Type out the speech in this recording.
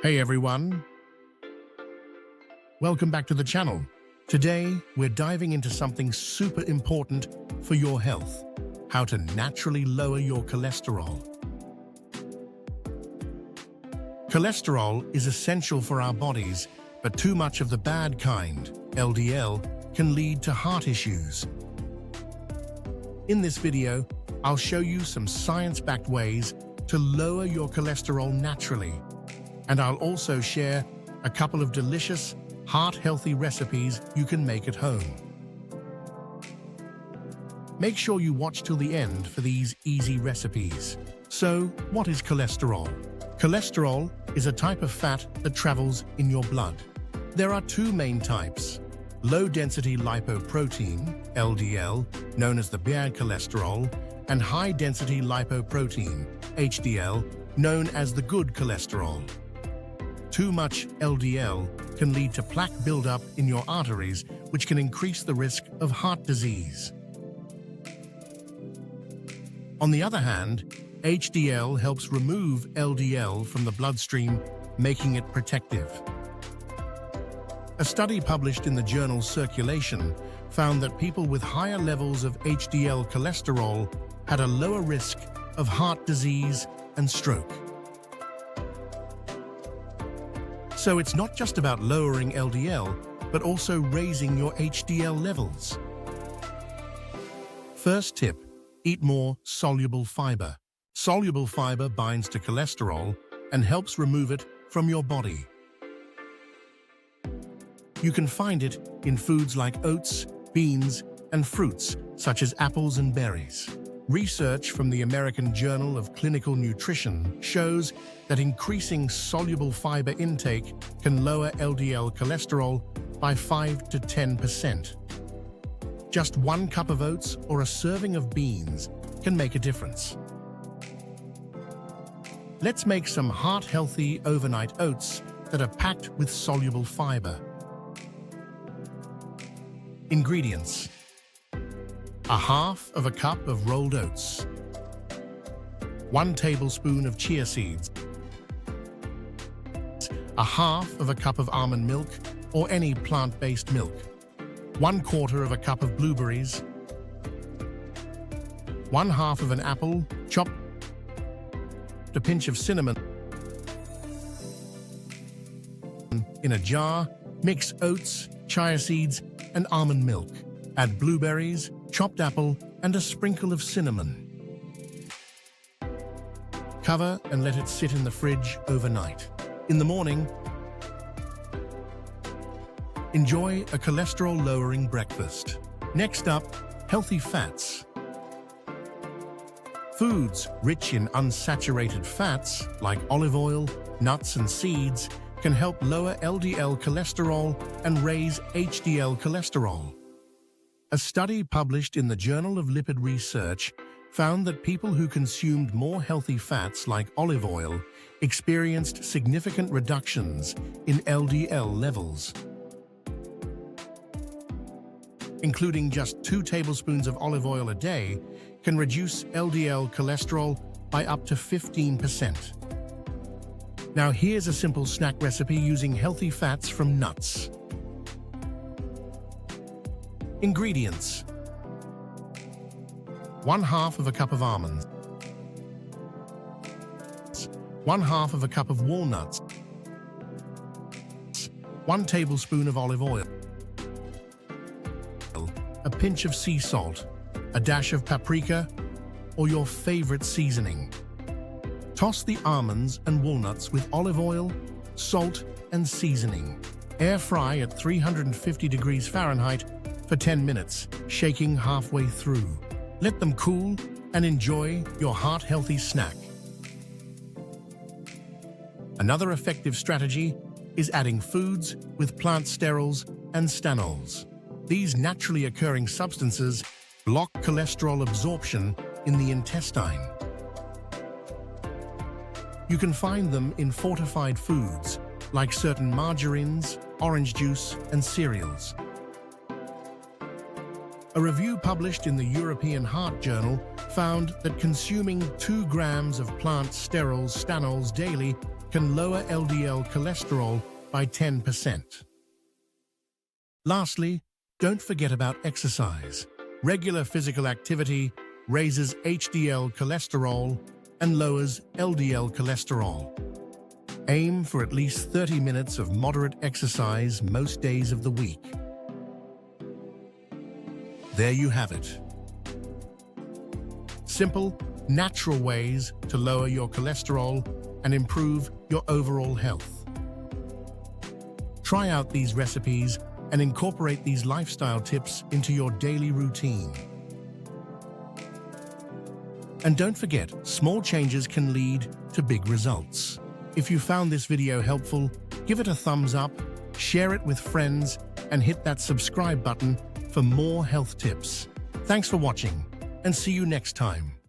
Hey everyone, welcome back to the channel. Today, we're diving into something super important for your health: how to naturally lower your cholesterol. Cholesterol is essential for our bodies, but too much of the bad kind, LDL, can lead to heart issues. In this video, I'll show you some science-backed ways to lower your cholesterol naturally. And I'll also share a couple of delicious, heart-healthy recipes you can make at home. Make sure you watch till the end for these easy recipes. So, what is cholesterol? Cholesterol is a type of fat that travels in your blood. There are two main types: low-density lipoprotein, LDL, known as the bad cholesterol, and high-density lipoprotein, HDL, known as the good cholesterol. Too much LDL can lead to plaque buildup in your arteries, which can increase the risk of heart disease. On the other hand, HDL helps remove LDL from the bloodstream, making it protective. A study published in the journal Circulation found that people with higher levels of HDL cholesterol had a lower risk of heart disease and stroke. So it's not just about lowering LDL, but also raising your HDL levels. First tip: eat more soluble fiber. Soluble fiber binds to cholesterol and helps remove it from your body. You can find it in foods like oats, beans, and fruits such as apples and berries. Research from the American Journal of Clinical Nutrition shows that increasing soluble fiber intake can lower LDL cholesterol by 5 to 10%. Just 1 cup of oats or a serving of beans can make a difference. Let's make some heart-healthy overnight oats that are packed with soluble fiber. Ingredients: a half of a cup of rolled oats, 1 tablespoon of chia seeds, a half of a cup of almond milk or any plant-based milk, 1/4 of a cup of blueberries, 1/2 of an apple, chopped, a pinch of cinnamon. In a jar, mix oats, chia seeds, and almond milk. Add blueberries, chopped apple, and a sprinkle of cinnamon. Cover and let it sit in the fridge overnight. In the morning, enjoy a cholesterol-lowering breakfast. Next up, healthy fats. Foods rich in unsaturated fats, like olive oil, nuts, and seeds, can help lower LDL cholesterol and raise HDL cholesterol. A study published in the Journal of Lipid Research found that people who consumed more healthy fats like olive oil experienced significant reductions in LDL levels. Including just 2 tablespoons of olive oil a day can reduce LDL cholesterol by up to 15%. Now here's a simple snack recipe using healthy fats from nuts. Ingredients: 1/2 of a cup of almonds, 1/2 of a cup of walnuts, 1 tablespoon of olive oil, a pinch of sea salt, a dash of paprika, or your favorite seasoning. Toss the almonds and walnuts with olive oil, salt, and seasoning. Air fry at 350 degrees Fahrenheit for 10 minutes, shaking halfway through. Let them cool and enjoy your heart-healthy snack. Another effective strategy is adding foods with plant sterols and stanols. These naturally occurring substances block cholesterol absorption in the intestine. You can find them in fortified foods, like certain margarines, orange juice, and cereals. A review published in the European Heart Journal found that consuming 2 grams of plant sterols stanols daily can lower LDL cholesterol by 10%. Lastly, don't forget about exercise. Regular physical activity raises HDL cholesterol and lowers LDL cholesterol. Aim for at least 30 minutes of moderate exercise most days of the week. There you have it. Simple, natural ways to lower your cholesterol and improve your overall health. Try out these recipes and incorporate these lifestyle tips into your daily routine. And don't forget, small changes can lead to big results. If you found this video helpful, give it a thumbs up, share it with friends, and hit that subscribe button for more health tips. Thanks for watching, and see you next time.